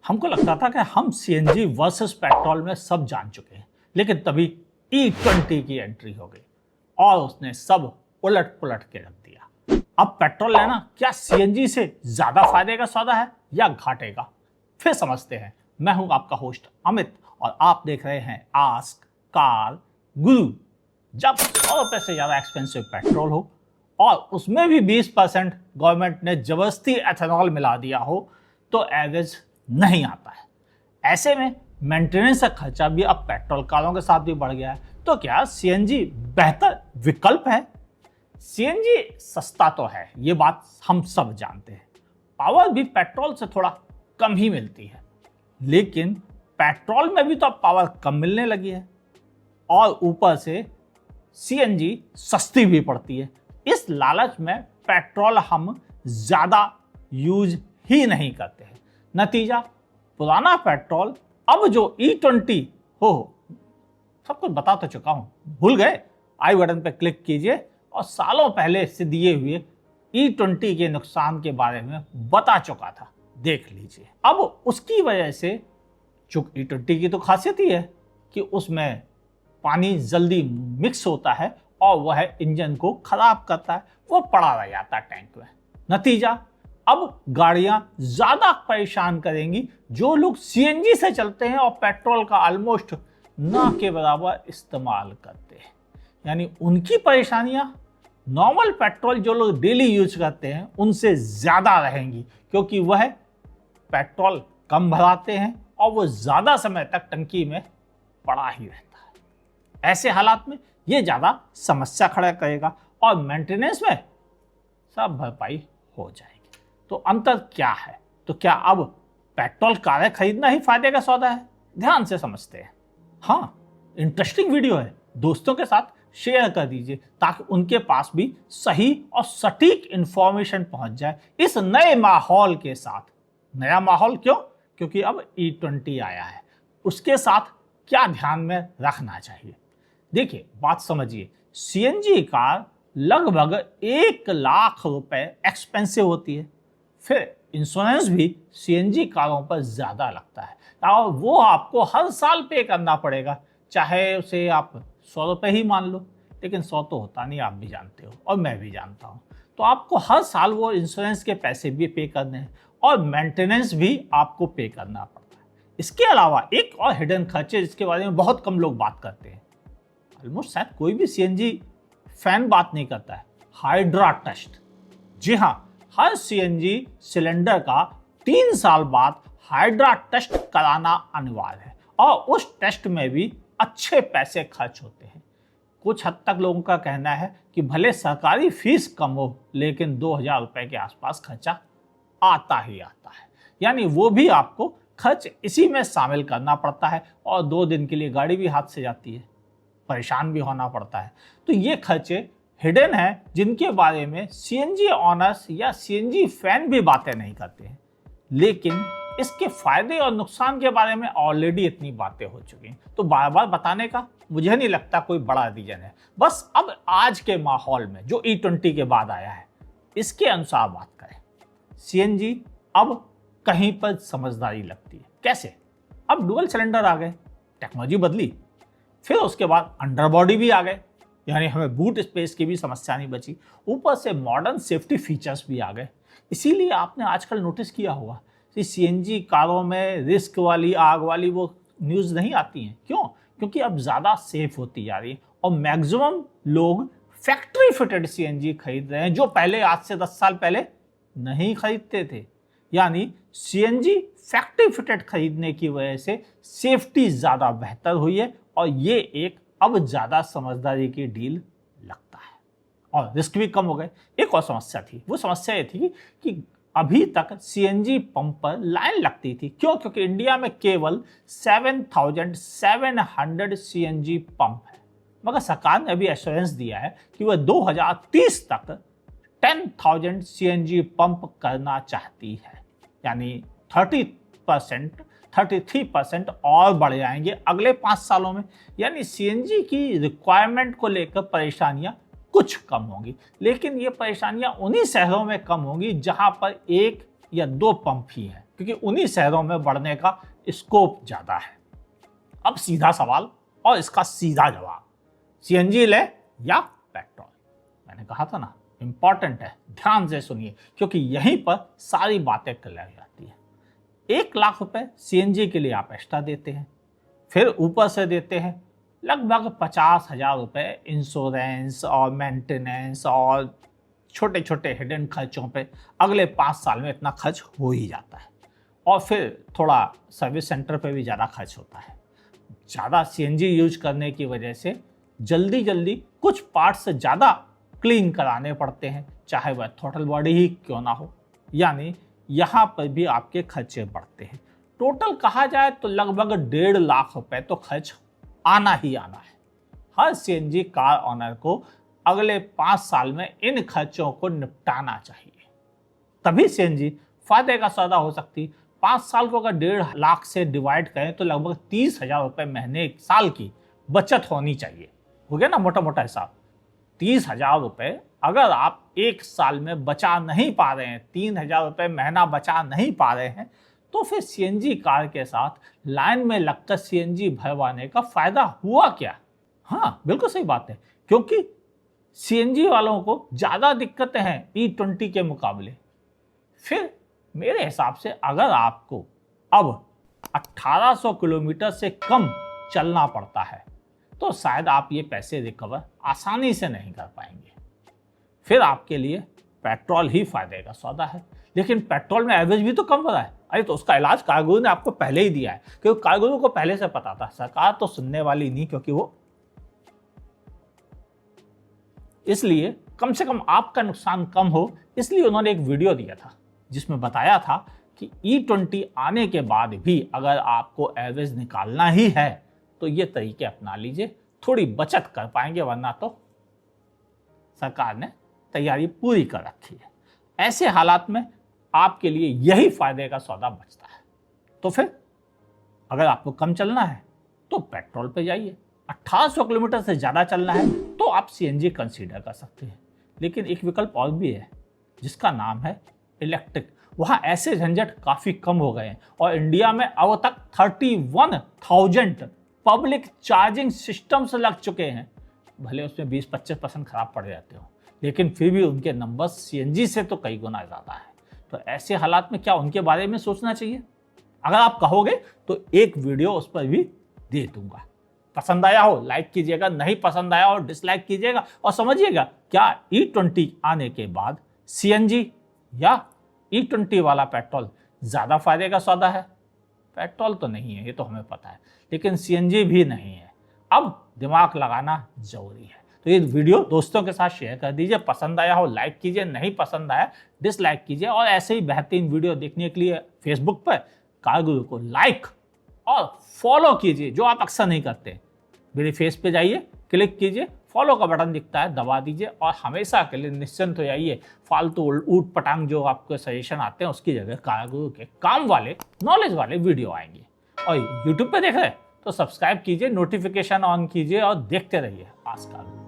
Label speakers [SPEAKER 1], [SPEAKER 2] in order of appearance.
[SPEAKER 1] हमको लगता था कि हम सीएनजी वर्सेस पेट्रोल में सब जान चुके हैं, लेकिन तभी E20 की एंट्री हो गई और उसने सब उलट पुलट के रख दिया। अब पेट्रोल लेना क्या सीएनजी से ज्यादा फायदे का सौदा है या घाटे का? फिर समझते हैं। मैं हूं आपका होस्ट अमित और आप देख रहे हैं आस्क कार गुरु। जब 100 रुपए से ज्यादा एक्सपेंसिव पेट्रोल हो और उसमें भी 20% गवर्नमेंट ने जबरदस्ती एथेनॉल मिला दिया हो तो एवरेज नहीं आता है। ऐसे में मेंटेनेंस का खर्चा भी अब पेट्रोल कारों के साथ भी बढ़ गया है। तो क्या सीएनजी बेहतर विकल्प है? सीएनजी सस्ता तो है, ये बात हम सब जानते हैं। पावर भी पेट्रोल से थोड़ा कम ही मिलती है, लेकिन पेट्रोल में भी तो अब पावर कम मिलने लगी है और ऊपर से सीएनजी सस्ती भी पड़ती है। इस लालच में पेट्रोल हम ज्यादा यूज ही नहीं करते हैं। नतीजा, पुराना पेट्रोल अब जो E20 हो सब कुछ बता तो चुका हूं, भूल गए? आई बटन पर क्लिक कीजिए और सालों पहले से दिए हुए E20 के नुकसान के बारे में बता चुका था, देख लीजिए। अब उसकी वजह से चूंकि E20 की तो खासियत ही है कि उसमें पानी जल्दी मिक्स होता है और वह इंजन को खराब करता है, वो पड़ा रह जाता है टैंक में। नतीजा, अब गाड़ियां ज्यादा परेशान करेंगी जो लोग सीएनजी से चलते हैं और पेट्रोल का ऑलमोस्ट ना के बराबर इस्तेमाल करते हैं। यानी उनकी परेशानियां नॉर्मल पेट्रोल जो लोग डेली यूज करते हैं उनसे ज्यादा रहेंगी, क्योंकि वह पेट्रोल कम भराते हैं और वो ज्यादा समय तक टंकी में पड़ा ही रहता है। ऐसे हालात में ये ज्यादा समस्या खड़ा करेगा और मेंटेनेंस में सब भरपाई हो जाएगी। तो अंतर क्या है? तो क्या अब पेट्रोल कारें खरीदना ही फायदे का सौदा है? ध्यान से समझते हैं। हाँ, इंटरेस्टिंग वीडियो है, दोस्तों के साथ शेयर कर दीजिए ताकि उनके पास भी सही और सटीक इंफॉर्मेशन पहुंच जाए इस नए माहौल के साथ। नया माहौल क्यों? क्योंकि अब E20 आया है, उसके साथ क्या ध्यान में रखना चाहिए। देखिए, बात समझिए, सीएनजी कार लगभग 1 लाख रुपए एक्सपेंसिव होती है। फिर इंश्योरेंस भी सीएनजी कारों पर ज्यादा लगता है और वो आपको हर साल पे करना पड़ेगा, चाहे उसे आप 100 रुपए ही मान लो, लेकिन 100 तो होता नहीं, आप भी जानते हो और मैं भी जानता हूँ। तो आपको हर साल वो इंश्योरेंस के पैसे भी पे करने हैं और मेंटेनेंस भी आपको पे करना पड़ता है। इसके अलावा एक और हिडन खर्चे जिसके बारे में बहुत कम लोग बात करते हैं, ऑलमोस्ट शायद कोई भी सीएनजी फैन बात नहीं करता है, हाइड्रा टेस्ट। जी हाँ, हर सीएनजी सिलेंडर का 3 साल बाद हाइड्रा टेस्ट कराना अनिवार्य है और उस टेस्ट में भी अच्छे पैसे खर्च होते हैं। कुछ हद तक लोगों का कहना है कि भले सरकारी फीस कम हो, लेकिन 2000 रुपए के आसपास खर्चा आता ही आता है। यानी वो भी आपको खर्च इसी में शामिल करना पड़ता है और 2 दिन के लिए गाड़ी भी हाथ से जाती है, परेशान भी होना पड़ता है। तो ये खर्चे हिडन है जिनके बारे में सीएनजी ऑनर्स या सीएनजी फैन भी बातें नहीं करते हैं, लेकिन इसके फायदे और नुकसान के बारे में ऑलरेडी इतनी बातें हो चुकी हैं, तो बार बार बताने का मुझे नहीं लगता कोई बड़ा रीजन है। बस अब आज के माहौल में जो E20 के बाद आया है इसके अनुसार बात करें। सीएनजी अब कहीं पर समझदारी लगती है। कैसे? अब डुअल सिलेंडर आ गए, टेक्नोलॉजी बदली, फिर उसके बाद अंडरबॉडी भी आ गए, यानी हमें बूट स्पेस की भी समस्या नहीं बची, ऊपर से मॉडर्न सेफ्टी फीचर्स भी आ गए। इसीलिए आपने आजकल नोटिस किया होगा कि सीएनजी कारों में रिस्क वाली, आग वाली वो न्यूज़ नहीं आती हैं। क्यों? क्योंकि अब ज़्यादा सेफ होती जा रही है और मैक्सिमम लोग फैक्ट्री फिटेड सीएनजी खरीद रहे हैं जो पहले आज से 10 साल पहले नहीं खरीदते थे। यानी सीएनजी फैक्ट्री फिटेड खरीदने की वजह से सेफ्टी ज़्यादा बेहतर हुई है और ये एक अब ज़्यादा समझदारी की डील लगता है और रिस्क भी कम हो गए। एक और समस्या थी, वो समस्या ये थी कि अभी तक सीएनजी पंप पर लाइन लगती थी। क्यों? क्योंकि इंडिया में केवल 7700 सीएनजी पंप है, मगर सरकार ने अभी एश्योरेंस दिया है कि वह 2030 तक 10,000 सीएनजी पंप करना चाहती है। यानी 33% और बढ़ जाएंगे अगले 5 सालों में। यानी सीएनजी की रिक्वायरमेंट को लेकर परेशानियां कुछ कम होंगी, लेकिन ये परेशानियां उन्हीं शहरों में कम होंगी जहां पर 1 या 2 पंप ही हैं। क्योंकि उन्हीं शहरों में बढ़ने का स्कोप ज़्यादा है। अब सीधा सवाल और इसका सीधा जवाब, सीएनजी ले या पेट्रोल? मैंने कहा था ना, इंपॉर्टेंट है, ध्यान से सुनिए, क्योंकि यहीं पर सारी बातें क्लियर हो जाती है। 1 लाख रुपए सीएनजी के लिए आप एक्स्ट्रा देते हैं, फिर ऊपर से देते हैं लगभग 50,000 रुपए इंश्योरेंस और मेंटेनेंस और छोटे छोटे हिडन खर्चों पे। अगले 5 साल में इतना खर्च हो ही जाता है, और फिर थोड़ा सर्विस सेंटर पे भी ज़्यादा खर्च होता है। ज़्यादा सीएनजी यूज करने की वजह से जल्दी जल्दी कुछ पार्ट्स ज़्यादा क्लीन कराने पड़ते हैं, चाहे वह थ्रॉटल बॉडी ही क्यों ना हो। यानी यहाँ पर भी आपके खर्चे बढ़ते हैं। टोटल कहा जाए तो लगभग 1.5 लाख रुपए तो खर्च आना ही आना है। हर सीएनजी कार ऑनर को अगले 5 साल में इन खर्चों को निपटाना चाहिए, तभी सीएनजी फायदे का सौदा हो सकती। 5 साल को अगर 1.5 लाख से डिवाइड करें तो लगभग 30,000 रुपये महीने एक साल की बचत होनी चाहिए। हो गया ना मोटा मोटा हिसाब। 30,000 रुपये अगर आप एक साल में बचा नहीं पा रहे हैं, 3,000 रुपये महीना बचा नहीं पा रहे हैं, तो फिर सीएनजी कार के साथ लाइन में लगकर सीएनजी भरवाने का फायदा हुआ क्या? हाँ, बिल्कुल सही बात है, क्योंकि सीएनजी वालों को ज़्यादा दिक्कतें हैं E20 के मुकाबले। फिर मेरे हिसाब से अगर आपको अब 1800 किलोमीटर से कम चलना पड़ता है तो शायद आप ये पैसे रिकवर आसानी से नहीं कर पाएंगे। फिर आपके लिए पेट्रोल ही फायदे का सौदा है। लेकिन पेट्रोल में एवरेज भी तो कम हो रहा है। अरे तो उसका इलाज कारगुरु ने आपको पहले ही दिया है, क्योंकि कारगुरु को पहले से पता था। सरकार तो सुनने वाली नहीं, क्योंकि वो इसलिए कम से कम आपका नुकसान कम हो, इसलिए उन्होंने एक वीडियो दिया था जिसमें बताया था कि E20 आने के बाद भी अगर आपको एवरेज निकालना ही है तो ये तरीके अपना लीजिए, थोड़ी बचत कर पाएंगे, वरना तो सरकार ने तैयारी पूरी कर रखी है। ऐसे हालात में आपके लिए यही फायदे का सौदा बचता है। तो फिर अगर आपको कम चलना है तो पेट्रोल पे जाइए, 1800 किलोमीटर से ज़्यादा चलना है तो आप सीएनजी कंसीडर कर सकते हैं। लेकिन एक विकल्प और भी है जिसका नाम है इलेक्ट्रिक। वहाँ ऐसे झंझट काफ़ी कम हो गए हैं और इंडिया में अब तक 31,000 पब्लिक चार्जिंग सिस्टम्स लग चुके हैं। भले उसमें 20-25% खराब पड़ जाते हो, लेकिन फिर भी उनके नंबर सीएनजी से तो कई गुना ज़्यादा है। तो ऐसे हालात में क्या उनके बारे में सोचना चाहिए? अगर आप कहोगे तो एक वीडियो उस पर भी दे दूंगा। पसंद आया हो लाइक कीजिएगा, नहीं पसंद आया हो डिसलाइक कीजिएगा, और समझिएगा क्या E20 आने के बाद सीएनजी या E20 वाला पेट्रोल ज़्यादा फायदे का सौदा है? पेट्रोल तो नहीं है, ये तो हमें पता है, लेकिन सीएनजी भी नहीं है। अब दिमाग लगाना जरूरी है। तो ये वीडियो दोस्तों के साथ शेयर कर दीजिए। पसंद आया हो लाइक कीजिए, नहीं पसंद आया डिसलाइक कीजिए। और ऐसे ही बेहतरीन वीडियो देखने के लिए फेसबुक पर कारगुरु को लाइक और फॉलो कीजिए, जो आप अक्सर नहीं करते। मेरे फेस पे जाइए, क्लिक कीजिए, फॉलो का बटन दिखता है, दबा दीजिए, और हमेशा के लिए निश्चिंत हो जाइए। फालतू ऊट पटांग जो आपको सजेशन आते हैं उसकी जगह कारगुरु के काम वाले, नॉलेज वाले वीडियो आएंगे। और यूट्यूब पे देख रहे हैं तो सब्सक्राइब कीजिए, नोटिफिकेशन ऑन कीजिए और देखते रहिए आजकल।